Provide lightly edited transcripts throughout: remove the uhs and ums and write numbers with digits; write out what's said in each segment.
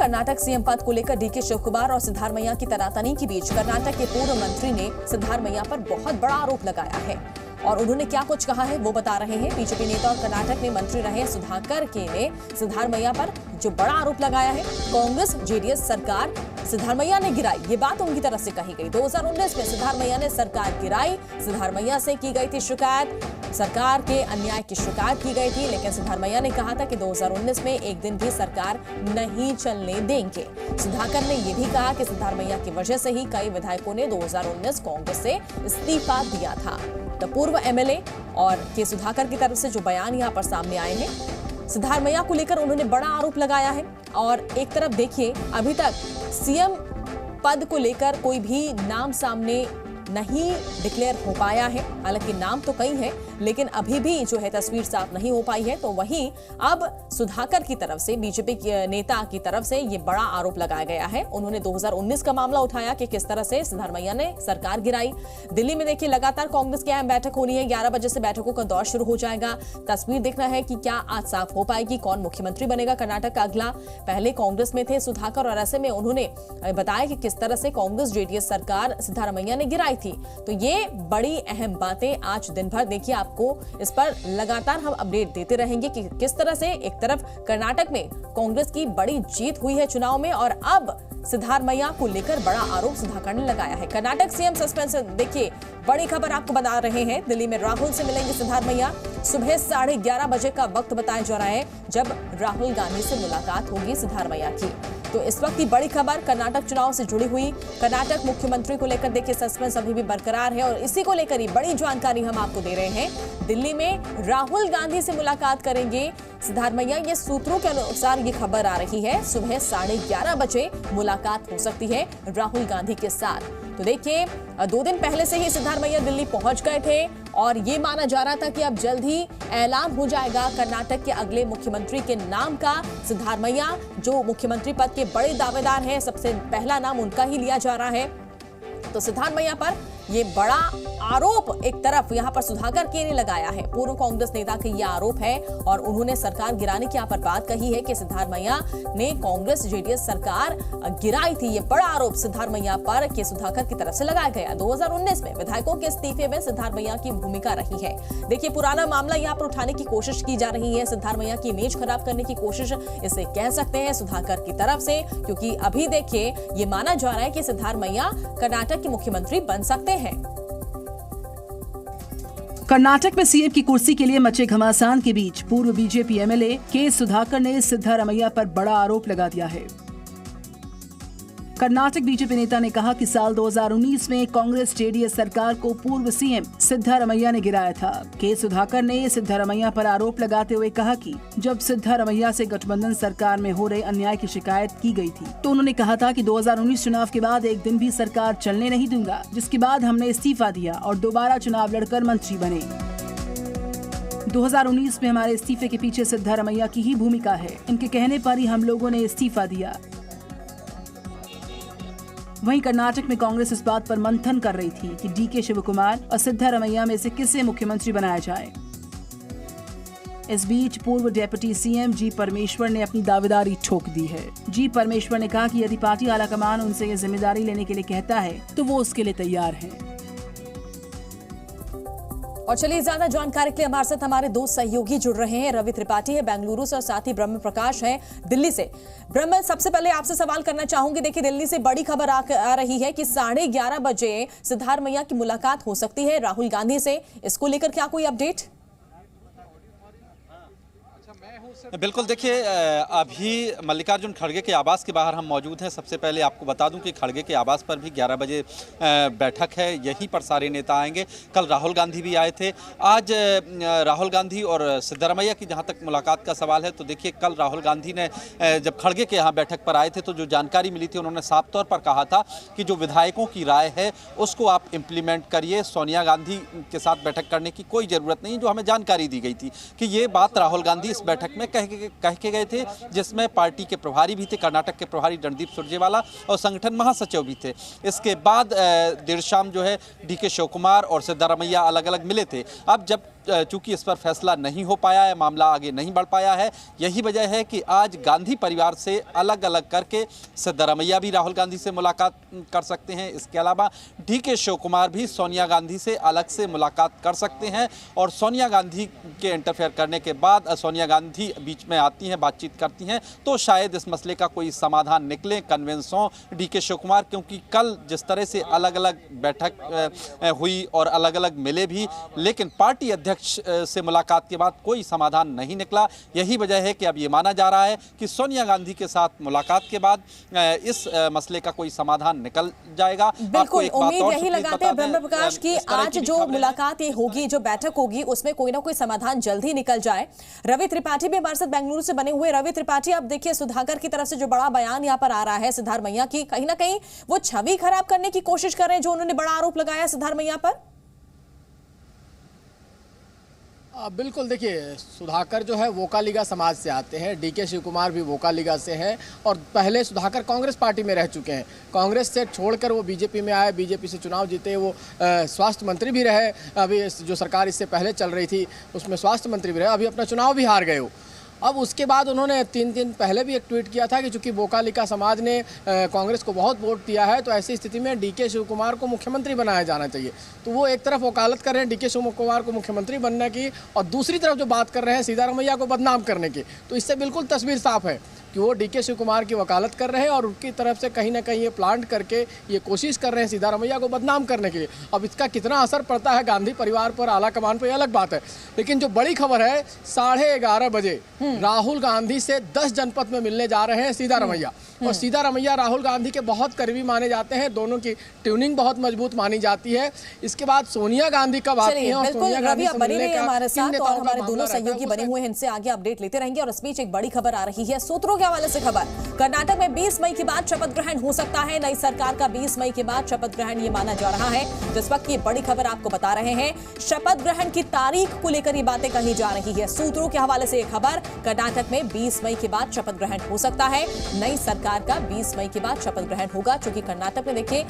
Karnataka CM पद को लेकर डीके शिवकुमार और सिद्धारमैया की तनातनी के बीच कर्नाटक के पूर्व मंत्री ने सिद्धारमैया पर बहुत बड़ा आरोप लगाया है और उन्होंने क्या कुछ कहा है वो बता रहे हैं। बीजेपी नेता और कर्नाटक में मंत्री रहे सुधाकर के ने सिद्धारमैया पर जो बड़ा आरोप लगाया है, कांग्रेस जेडीएस सरकार सिद्धारमैया ने गिराई, ये बात उनकी तरफ से कही गई। 2019 में सिद्धारमैया ने सरकार गिराई, सिद्धारमैया से की गई थी शिकायत, सरकार के अन्याय की शिकायत की गई थी, लेकिन सिद्धारमैया ने कहा था कि 2019 में एक दिन भी सरकार नहीं चलने देंगे। सुधाकर ने यह भी कहा कि सिद्धारमैया की वजह से ही कई विधायकों ने 2019 कांग्रेस से इस्तीफा दिया था। तो पूर्व एमएलए और के सुधाकर की तरफ से जो बयान यहां पर सामने आए हैं, सिद्धारमैया को लेकर उन्होंने बड़ा आरोप लगाया है। और एक तरफ देखिए, अभी तक सीएम पद को लेकर कोई भी नाम सामने नहीं डिक्लेयर हो पाया है। हालांकि नाम तो कई हैं, लेकिन अभी भी जो है तस्वीर साफ नहीं हो पाई है। तो वहीं अब सुधाकर की तरफ से, बीजेपी के नेता की तरफ से ये बड़ा आरोप लगाया गया है। उन्होंने 2019 का मामला उठाया कि किस तरह से सिद्धारमैया ने सरकार गिराई। दिल्ली में देखिए लगातार कांग्रेस की अहम बैठक होनी है, 11 बजे से बैठकों का दौर शुरू हो जाएगा। तस्वीर देखना है कि क्या आज साफ हो पाएगी, कौन मुख्यमंत्री बनेगा कर्नाटक का अगला। पहले कांग्रेस में थे सुधाकर और ऐसे में उन्होंने बताया कि किस तरह से कांग्रेस जेडीएस सरकार सिद्धारमैया ने गिराई थी। तो ये बड़ी अहम बातें आज दिन भर देखिए, आपको इस पर लगातार हम अपडेट देते रहेंगे कि किस तरह से एक तरफ कर्नाटक में कांग्रेस की बड़ी जीत हुई है चुनाव में और अब सिद्धारमैया को लेकर बड़ा आरोप सुधाकर ने लगाया है। कर्नाटक सीएम सस्पेंस, देखिए बड़ी खबर आपको बता रहे हैं। दिल्ली में राहुल से मिलेंगे सिद्धारमैया। सुबह 11:30 बजे का वक्त बताया जा रहा है जब राहुल गांधी से मुलाकात होगी सिद्धारमैया की। तो इस वक्त की बड़ी खबर कर्नाटक चुनाव से जुड़ी हुई, कर्नाटक मुख्यमंत्री को लेकर देखिए सस्पेंस अभी भी बरकरार है और इसी को लेकर ही बड़ी जानकारी हम आपको दे रहे हैं। दिल्ली में राहुल गांधी से मुलाकात करेंगे सिद्धारमैया, ये सूत्रों के अनुसार ये खबर आ रही है। सुबह 11:30 बजे मुलाकात हो सकती है राहुल गांधी के साथ। तो देखिए 2 दिन पहले से ही सिद्धारमैया दिल्ली पहुंच गए थे और ये माना जा रहा था कि अब जल्द ही ऐलान हो जाएगा कर्नाटक के अगले मुख्यमंत्री के नाम का। सिद्धारमैया जो मुख्यमंत्री पद के बड़े दावेदार हैं, सबसे पहला नाम उनका ही लिया जा रहा है। तो सिद्धारमैया पर ये बड़ा आरोप एक तरफ यहाँ पर सुधाकर के ने लगाया है, पूर्व कांग्रेस नेता का ये आरोप है और उन्होंने सरकार गिराने की यहाँ पर बात कही है कि सिद्धारमैया ने कांग्रेस जेडीएस सरकार गिराई थी। ये बड़ा आरोप सिद्धारमैया पर के सुधाकर की तरफ से लगाया गया। 2019 में विधायकों के इस्तीफे में सिद्धारमैया की भूमिका रही है। देखिए पुराना मामला यहाँ पर उठाने की कोशिश की जा रही है, सिद्धारमैया की इमेज खराब करने की कोशिश इसे कह सकते हैं सुधाकर की तरफ से, क्योंकि अभी देखिए ये माना जा रहा है कि सिद्धारमैया कर्नाटक के मुख्यमंत्री बन सकते हैं। कर्नाटक में सीएम की कुर्सी के लिए मचे घमासान के बीच पूर्व बीजेपी एमएलए के सुधाकर ने सिद्धारमैया पर बड़ा आरोप लगा दिया है। कर्नाटक बीजेपी नेता ने कहा कि साल 2019 में कांग्रेस जेडीएस सरकार को पूर्व सीएम सिद्धारमैया ने गिराया था। के सुधाकर ने सिद्धारमैया पर आरोप लगाते हुए कहा कि जब सिद्धारमैया से गठबंधन सरकार में हो रहे अन्याय की शिकायत की गई थी तो उन्होंने कहा था कि 2019 चुनाव के बाद एक दिन भी सरकार चलने नहीं दूंगा, जिसके बाद हमने इस्तीफा दिया और दोबारा चुनाव लड़कर मंत्री बने। 2019 में हमारे इस्तीफे के पीछे सिद्धारमैया की ही भूमिका है, इनके कहने पर ही हम लोगों ने इस्तीफा दिया। वहीं कर्नाटक में कांग्रेस इस बात पर मंथन कर रही थी कि डीके शिवकुमार और सिद्धारमैया में से किसे मुख्यमंत्री बनाया जाए। इस बीच पूर्व डिप्टी सीएम जी परमेश्वर ने अपनी दावेदारी ठोक दी है। जी परमेश्वर ने कहा कि यदि पार्टी आलाकमान उनसे ये जिम्मेदारी लेने के लिए कहता है तो वो उसके लिए तैयार है। और चलिए ज्यादा जानकारी के लिए हमारे साथ हमारे 2 सहयोगी जुड़ रहे हैं। रवि त्रिपाठी है बेंगलुरु से और साथ ही ब्रह्म प्रकाश है दिल्ली से। ब्रह्म, सबसे पहले आपसे सवाल करना चाहूंगी, देखिए दिल्ली से बड़ी खबर आ रही है कि 11:30 बजे सिद्धारमैया की मुलाकात हो सकती है राहुल गांधी से, इसको लेकर क्या कोई अपडेट? बिल्कुल, देखिए अभी मल्लिकार्जुन खड़गे के आवास के बाहर हम मौजूद हैं। सबसे पहले आपको बता दूं कि खड़गे के आवास पर भी 11 बजे बैठक है, यहीं पर सारे नेता आएंगे। कल राहुल गांधी भी आए थे। आज राहुल गांधी और सिद्धारमैया की जहां तक मुलाकात का सवाल है तो देखिए कल राहुल गांधी ने जब खड़गे के यहाँ बैठक पर आए थे तो जो जानकारी मिली थी उन्होंने साफ तौर पर कहा था कि जो विधायकों की राय है उसको आप इम्प्लीमेंट करिए, सोनिया गांधी के साथ बैठक करने की कोई ज़रूरत नहीं। जो हमें जानकारी दी गई थी कि ये बात राहुल गांधी इस बैठक में कह के गए थे, जिसमें पार्टी के प्रभारी भी थे, कर्नाटक के प्रभारी रणदीप सुरजेवाला और संगठन महासचिव भी थे। इसके बाद देर शाम जो है डीके शिवकुमार और सिद्धारमैया अलग अलग मिले थे। अब जब चूंकि इस पर फैसला नहीं हो पाया है, मामला आगे नहीं बढ़ पाया है, यही वजह है कि आज गांधी परिवार से अलग अलग करके सिद्धरमैया भी राहुल गांधी से मुलाकात कर सकते हैं। इसके अलावा डीके शिव कुमार भी सोनिया गांधी से अलग से मुलाकात कर सकते हैं और सोनिया गांधी के इंटरफेयर करने के बाद सोनिया गांधी बीच में आती हैं, बातचीत करती हैं, तो शायद इस मसले का कोई समाधान निकले, कन्विंस हो डीके शिव कुमार। क्योंकि कल जिस तरह से अलग अलग बैठक हुई और अलग अलग मिले भी, लेकिन पार्टी अध्यक्ष से मुलाकात के बाद कोई समाधान नहीं निकला। यही वजह है कि अब ये माना जा रहा है कि सोनिया गांधी के साथ मुलाकात के बाद इस मसले का कोई समाधान निकल जाएगा। बिल्कुल उम्मीद यही लगाते हैं ब्रह्म प्रकाश की आज जो मुलाकात ये होगी, जो बैठक होगी, उसमें कोई ना कोई समाधान जल्द ही निकल जाए। रवि त्रिपाठी भी हमारे साथ बेंगलुरु से बने हुए। रवि त्रिपाठी, अब देखिए सुधाकर की तरफ से जो बड़ा बयान यहाँ पर आ रहा है सिद्धारमैया की, कहीं ना कहीं वो छवि खराब करने की कोशिश कर रहे हैं, जो उन्होंने बड़ा आरोप लगाया सिद्धारमैया पर। बिल्कुल, देखिए सुधाकर जो है वोकालिगा समाज से आते हैं, डीके शिव कुमार भी वोकालिगा से हैं और पहले सुधाकर कांग्रेस पार्टी में रह चुके हैं। कांग्रेस से छोड़कर वो बीजेपी में आए, बीजेपी से चुनाव जीते, वो स्वास्थ्य मंत्री भी रहे। अभी जो सरकार इससे पहले चल रही थी उसमें स्वास्थ्य मंत्री भी रहे, अभी अपना चुनाव भी हार गए वो। अब उसके बाद उन्होंने 3 दिन पहले भी एक ट्वीट किया था कि चूंकि वोकालिका समाज ने कांग्रेस को बहुत वोट दिया है, तो ऐसी स्थिति में डीके शिव कुमार को मुख्यमंत्री बनाया जाना चाहिए। तो वो एक तरफ वकालत कर रहे हैं डीके शिव कुमार को मुख्यमंत्री बनने की, और दूसरी तरफ जो बात कर रहे हैं सिद्धारमैया को बदनाम करने की। तो इससे बिल्कुल तस्वीर साफ है कि वो डीके शिव कुमार की वकालत कर रहे हैं और उनकी तरफ से कहीं ना कहीं ये प्लांट करके ये कोशिश कर रहे हैं सिद्धारमैया को बदनाम करने के लिए। अब इसका कितना असर पड़ता है गांधी परिवार पर, आला कमान पर, यह अलग बात है। लेकिन जो बड़ी खबर है, 11:30 बजे राहुल गांधी से 10 जनपद में मिलने जा रहे हैं सिद्धारमैया। और सिद्धारमैया राहुल गांधी के बहुत करीबी माने जाते हैं, दोनों की ट्यूनिंग बहुत मजबूत मानी जाती है। इसके बाद सोनिया गांधी कब आती हैं और सोनिया गांधी से मिलने का हमारे साथ और हमारे दोनों सहयोगी बने हुए हैं, इनसे आगे अपडेट लेते रहेंगे। और इस बीच एक बड़ी खबर आ रही है सूत्रों के हवाले से। खबर, कर्नाटक में 20 मई के बाद शपथ ग्रहण हो सकता है। नई सरकार का 20 मई के बाद शपथ ग्रहण ये माना जा रहा है। जिस वक्त ये बड़ी खबर आपको बता रहे हैं, शपथ ग्रहण की तारीख को लेकर ये बातें कही जा रही है। सूत्रों के हवाले से एक खबर, कर्नाटक में 20 मई के बाद शपथ ग्रहण हो सकता है। नई सरकार का 20 मई के बाद शपथ ग्रहण होगा। चूंकि कर्नाटक में देखिए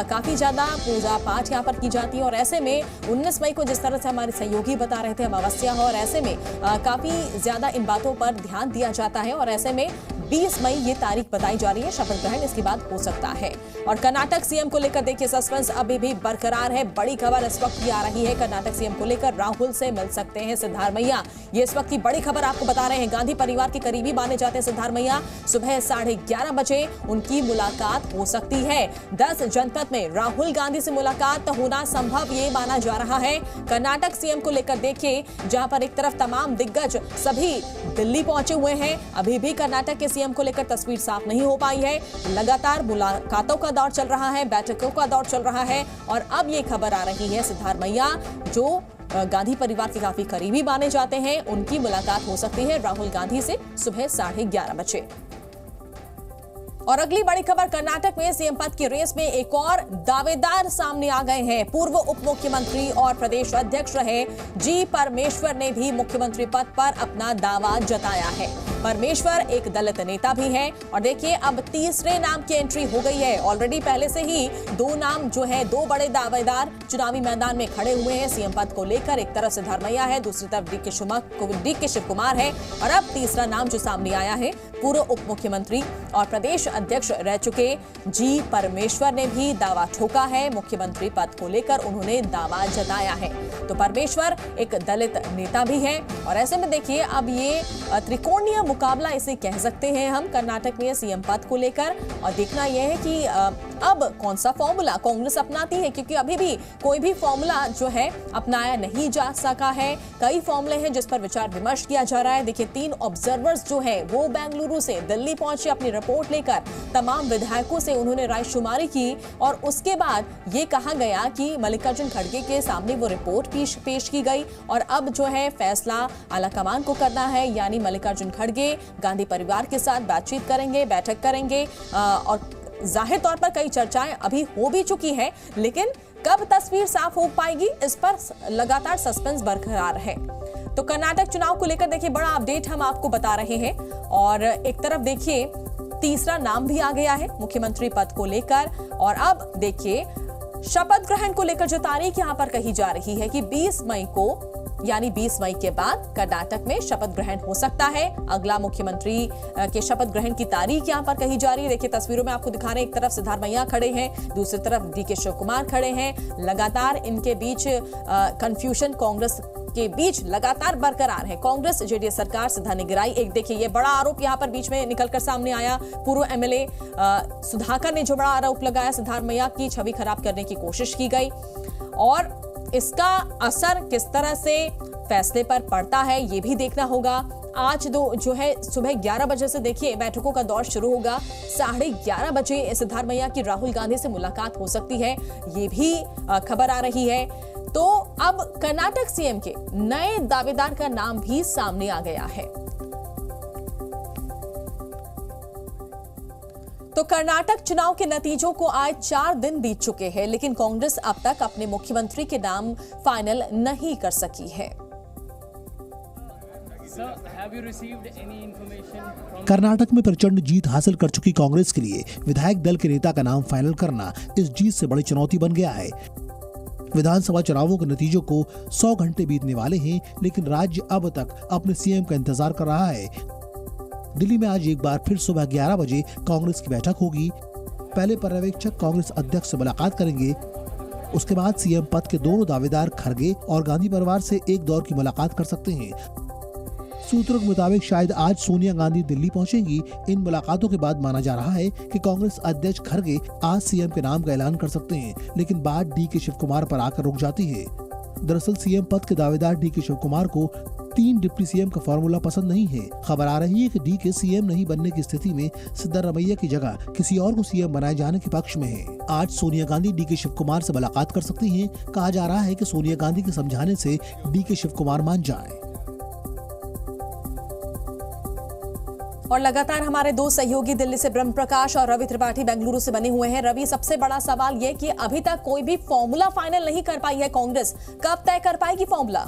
काफी ज्यादा पूजा पाठ यहाँ पर की जाती है और ऐसे में 19 मई को जिस तरह से हमारे सहयोगी बता रहे थे अमावस्या है, और ऐसे में काफी ज्यादा इन बातों पर ध्यान दिया जाता है और ऐसे में 20 मई ये तारीख बताई जा रही है। शपथ ग्रहण इसके बाद हो सकता है। और कर्नाटक सीएम को लेकर देखिए सस्पेंस अभी भी बरकरार है। बड़ी खबर इस वक्त की आ रही है, कर्नाटक सीएम को लेकर राहुल से मिल सकते हैं सिद्धारमैया। ये इस वक्त की बड़ी खबर आपको बता रहे हैं। गांधी परिवार के करीबी माने जाते हैं सिद्धारमैया। सुबह 11:30 बजे उनकी मुलाकात हो सकती है। 10 जनपद में राहुल गांधी से मुलाकात होना संभव ये माना जा रहा है। कर्नाटक सीएम को लेकर देखिए, जहां पर एक तरफ तमाम दिग्गज सभी दिल्ली पहुंचे हुए हैं, अभी भी कर्नाटक के सीएम को लेकर तस्वीर साफ नहीं हो पाई है। लगातार मुलाकातों का दौर चल रहा है, बैठकों का दौर चल रहा है और अब ये खबर आ रही है सिद्धारमैया जो गांधी परिवार के काफी करीबी माने जाते हैं, उनकी मुलाकात हो सकती है राहुल गांधी से सुबह 11:30 बजे। और अगली बड़ी खबर, कर्नाटक में सीएम पद की रेस में एक और दावेदार सामने आ गए हैं। पूर्व उप मुख्यमंत्री और प्रदेश अध्यक्ष रहे जी परमेश्वर ने भी मुख्यमंत्री पद पर अपना दावा जताया है। परमेश्वर एक दलित नेता भी हैं और देखिए अब तीसरे नाम की एंट्री हो गई है। ऑलरेडी पहले से ही 2 नाम जो है, 2 बड़े दावेदार चुनावी मैदान में खड़े हुए हैं सीएम पद को लेकर। एक तरफ सिद्धारमैया है, दूसरी तरफ डीके शिव कुमार है और अब तीसरा नाम जो सामने आया है, पूर्व उप मुख्यमंत्री और प्रदेश अध्यक्ष रह चुके जी परमेश्वर ने भी दावा ठोका है। मुख्यमंत्री पद को लेकर उन्होंने दावा जताया है। तो परमेश्वर एक दलित नेता भी है और ऐसे में देखिए अब ये त्रिकोणीय मुकाबला इसे कह सकते हैं हम कर्नाटक में सीएम पद को लेकर। और देखना यह है कि अब कौन सा फॉर्मूला कांग्रेस अपनाती है, क्योंकि अभी भी कोई भी फॉर्मूला जो है अपनाया नहीं जा सका है। कई फॉर्मूले हैं जिस पर विचार विमर्श किया जा रहा है। देखिए 3 ऑब्जर्वर्स जो है वो बेंगलुरु से दिल्ली पहुंचे अपनी रिपोर्ट लेकर। तमाम विधायकों से उन्होंने रायशुमारी की और उसके बाद ये कहा गया कि मल्लिकार्जुन खड़गे के सामने वो रिपोर्ट पेश की गई और अब जो है फैसला आलाकमान को करना है। यानी मल्लिकार्जुन खड़गे गांधी परिवार के साथ बातचीत करेंगे, बैठक करेंगे और जाहिर तौर पर कई चर्चाएं अभी हो भी चुकी है, लेकिन कब तस्वीर साफ हो पाएगी इस पर लगातार सस्पेंस बरकरार है। तो कर्नाटक चुनाव को लेकर देखिए बड़ा अपडेट हम आपको बता रहे हैं और एक तरफ देखिए तीसरा नाम भी आ गया है मुख्यमंत्री पद को लेकर। और अब देखिए शपथ ग्रहण को लेकर जो तारीख यहां पर कही जा रही है कि 20 मई को यानी 20 मई के बाद कर्नाटक में शपथ ग्रहण हो सकता है। अगला मुख्यमंत्री के शपथ ग्रहण की तारीख यहां पर कही जा रही है। देखिए तस्वीरों में आपको दिखा रहे हैं, एक तरफ सिद्धारमैया खड़े हैं, दूसरी तरफ डीके शिव कुमार खड़े हैं। लगातार इनके बीच कंफ्यूजन कांग्रेस के बीच लगातार बरकरार है। कांग्रेस जेडीएस सरकार सीधा नहीं गिराई। एक देखिए ये बड़ा आरोप यहां पर बीच में निकलकर सामने आया। पूर्व एमएलए सुधाकर ने जो बड़ा आरोप लगाया, सिद्धारमैया की छवि खराब करने की कोशिश की गई और इसका असर किस तरह से फैसले पर पड़ता है ये भी देखना होगा। आज जो है सुबह 11 बजे से देखिए बैठकों का दौर शुरू होगा। 11:30 बजे सिद्धारमैया की राहुल गांधी से मुलाकात हो सकती है, ये भी खबर आ रही है। तो अब कर्नाटक सीएम के नए दावेदार का नाम भी सामने आ गया है। तो कर्नाटक चुनाव के नतीजों को आज 4 दिन बीत चुके हैं, लेकिन कांग्रेस अब तक अपने मुख्यमंत्री के नाम फाइनल नहीं कर सकी है। कर्नाटक में प्रचंड जीत हासिल कर चुकी कांग्रेस के लिए विधायक दल के नेता का नाम फाइनल करना इस जीत से बड़ी चुनौती बन गया है। विधानसभा चुनावों के नतीजों को 100 घंटे बीतने वाले हैं, लेकिन राज्य अब तक अपने सीएम का इंतजार कर रहा है। दिल्ली में आज एक बार फिर सुबह 11 बजे कांग्रेस की बैठक होगी। पहले पर्यवेक्षक कांग्रेस अध्यक्ष से मुलाकात करेंगे। उसके बाद सीएम पद के दोनों दावेदार खड़गे और गांधी परिवार से एक दौर की मुलाकात कर सकते हैं। सूत्रों के मुताबिक शायद आज सोनिया गांधी दिल्ली पहुंचेंगी। इन मुलाकातों के बाद माना जा रहा है कि कांग्रेस अध्यक्ष खड़गे आज सीएम के नाम का ऐलान कर सकते हैं, लेकिन बात डीके शिव कुमार पर आकर रुक जाती है। दरअसल सीएम पद के दावेदार डीके शिव कुमार को 3 डिप्टी सीएम का फॉर्मूला पसंद नहीं है। खबर आ रही है कि डीके सीएम नहीं बनने की स्थिति में सिद्धारमैया की जगह किसी और को सीएम बनाए जाने के पक्ष में है। आज सोनिया गांधी डीके शिव कुमार से मुलाकात कर सकती हैं। कहा जा रहा है कि सोनिया गांधी के समझाने से डीके शिव कुमार मान जाए। और लगातार हमारे 2 सहयोगी दिल्ली से ब्रह्म प्रकाश और रवि त्रिपाठी बेंगलुरु से बने हुए हैं। रवि, सबसे बड़ा सवाल यह कि अभी तक कोई भी फॉर्मूला फाइनल नहीं कर पाई है कांग्रेस, कब तय कर पाएगी फॉर्मूला?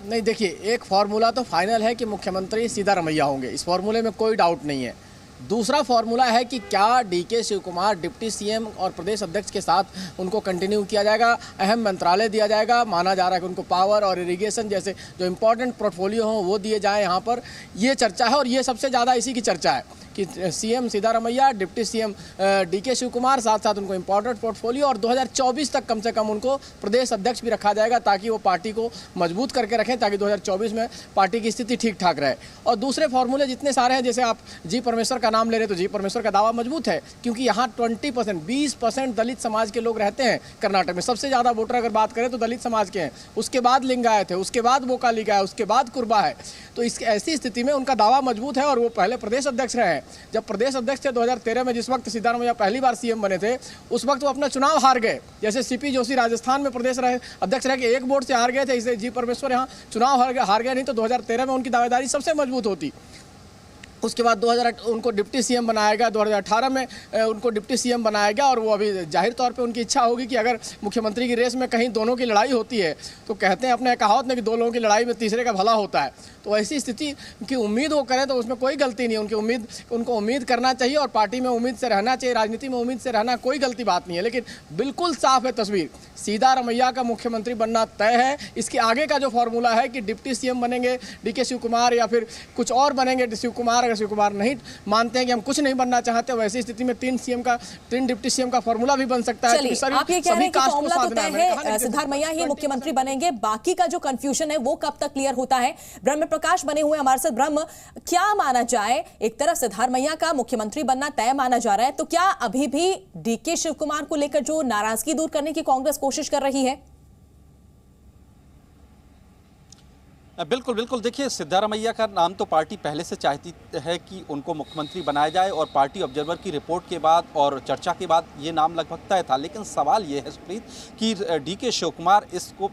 नहीं, देखिए एक फार्मूला तो फाइनल है कि मुख्यमंत्री सिद्धारमैया होंगे, इस फार्मूले में कोई डाउट नहीं है। दूसरा फार्मूला है कि क्या DK Shiv Kumar deputy CM और प्रदेश अध्यक्ष के साथ उनको कंटिन्यू किया जाएगा, अहम मंत्रालय दिया जाएगा। माना जा रहा है कि उनको पावर और इरिगेशन जैसे जो इम्पोर्टेंट पोर्टफोलियो हों वो दिए जाएं। यहाँ पर ये चर्चा है और ये सबसे ज़्यादा इसी की चर्चा है कि CM Siddaramaiah, deputy CM DK Shiv Kumar, साथ साथ उनको इम्पोर्टेंट पोर्टफोलियो और 2024 तक कम से कम उनको प्रदेश अध्यक्ष भी रखा जाएगा ताकि वो पार्टी को मजबूत करके रखें, ताकि 2024 में पार्टी की स्थिति ठीक ठाक रहे। और दूसरे फार्मूले जितने सारे हैं, जैसे आप जी परमेश्वर का नाम ले रहे तो जी परमेश्वर का दावा मजबूत है क्योंकि यहाँ 20% दलित समाज के लोग रहते हैं कर्नाटक में। सबसे ज़्यादा वोटर अगर बात करें तो दलित समाज के हैं, उसके बाद लिंगायत है, उसके बाद वोकालिगा है, उसके बाद कुर्बा है। तो इस ऐसी स्थिति में उनका दावा मजबूत है और वो पहले प्रदेश अध्यक्ष रहे। जब प्रदेश अध्यक्ष थे 2013 में, जिस वक्त सिद्धारमैया पहली बार सीएम बने थे, उस वक्त वो अपना चुनाव हार गए। जैसे सीपी जोशी राजस्थान में प्रदेश अध्यक्ष रह के 1 वोट से हार गए थे, इसे जी परमेश्वर यहाँ चुनाव हार गए। नहीं तो 2013 में उनकी दावेदारी सबसे मजबूत होती। उसके बाद 2008 उनको डिप्टी सीएम बनाया गया, 2018 में उनको डिप्टी सीएम बनाया गया और वो अभी जाहिर तौर पे उनकी इच्छा होगी कि अगर मुख्यमंत्री की रेस में कहीं दोनों की लड़ाई होती है तो कहते हैं अपने कहावत में कि 2 लोगों की लड़ाई में तीसरे का भला होता है। तो ऐसी स्थिति की उम्मीद वो करें तो उसमें कोई गलती नहीं है। उनको उम्मीद करना चाहिए और पार्टी में उम्मीद से रहना चाहिए, राजनीति में उम्मीद से रहना कोई गलती बात नहीं है। लेकिन बिल्कुल साफ है तस्वीर, सिद्धारमैया का मुख्यमंत्री बनना तय है। इसके आगे का जो फॉर्मूला है कि डिप्टी सीएम बनेंगे डीके शिव कुमार या फिर कुछ और बनेंगे शिव कुमार, अगर शिव कुमार नहीं मानते हैं कि हम कुछ नहीं बनना चाहते, वैसी स्थिति में 3 डिप्टी सीएम का फॉर्मूला भी बन सकता है। आप ये कह रहे हैं कि फॉर्मूला तो तय है, सिद्धारमैया ही मुख्यमंत्री बनेंगे, बाकी का जो कंफ्यूजन है वो कब तक क्लियर होता है? ब्रह्म प्रकाश बने हुए हमारे साथ। ब्रह्म, क्या माना जाए, एक तरफ सिद्धारमैया का मुख्यमंत्री बनना तय माना जा रहा है, तो क्या अभी भी डीके शिव कुमार को लेकर जो नाराजगी दूर करने की कांग्रेस कोशिश कर रही है? बिल्कुल बिल्कुल, देखिए सिद्धारमैया का नाम तो पार्टी पहले से चाहती है कि उनको मुख्यमंत्री बनाया जाए और पार्टी ऑब्जर्वर की रिपोर्ट के बाद और चर्चा के बाद ये नाम लगभग तय था। लेकिन सवाल ये है सुप्रीत कि डीके शिव कुमार इसको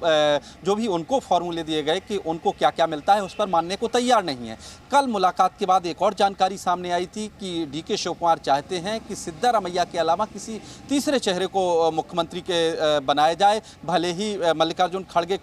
जो भी उनको फॉर्मूले दिए गए कि उनको क्या क्या मिलता है उस पर मानने को तैयार नहीं है। कल मुलाकात के बाद एक और जानकारी सामने आई थी कि डीके शिव कुमार चाहते हैं कि सिद्धारमैया के अलावा किसी तीसरे चेहरे को मुख्यमंत्री के बनाया जाए, भले ही मल्लिकार्जुन खड़गे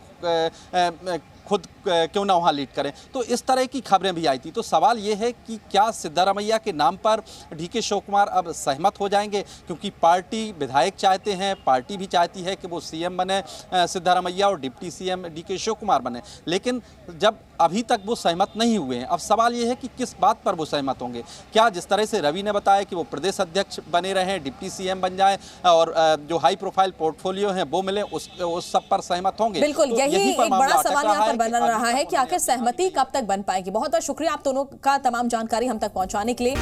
खुद क्यों ना वहाँ लीड करें। तो इस तरह की खबरें भी आई थी। तो सवाल ये है कि क्या सिद्धारमैया के नाम पर डीके शिव कुमार अब सहमत हो जाएंगे, क्योंकि पार्टी विधायक चाहते हैं, पार्टी भी चाहती है कि वो सीएम बने सिद्धारमैया और deputy CM DK Shiv Kumar बने, लेकिन जब अभी तक वो सहमत नहीं हुए हैं। अब सवाल ये है कि किस बात पर वो सहमत होंगे। क्या जिस तरह से रवि ने बताया कि वो प्रदेश अध्यक्ष बने रहें, डिप्टी सीएम बन जाएं और जो हाई प्रोफाइल पोर्टफोलियो हैं वो मिले, उस सब पर सहमत होंगे। बिल्कुल, तो यही एक बड़ा सवाल यहाँ पर बन रहा है कि आखिर कि सहमति कब तक बन पाएगी। बहुत बहुत शुक्रिया आप दोनों का तमाम जानकारी हम तक पहुंचाने के लिए।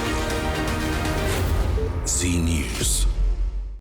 जी न्यूज़।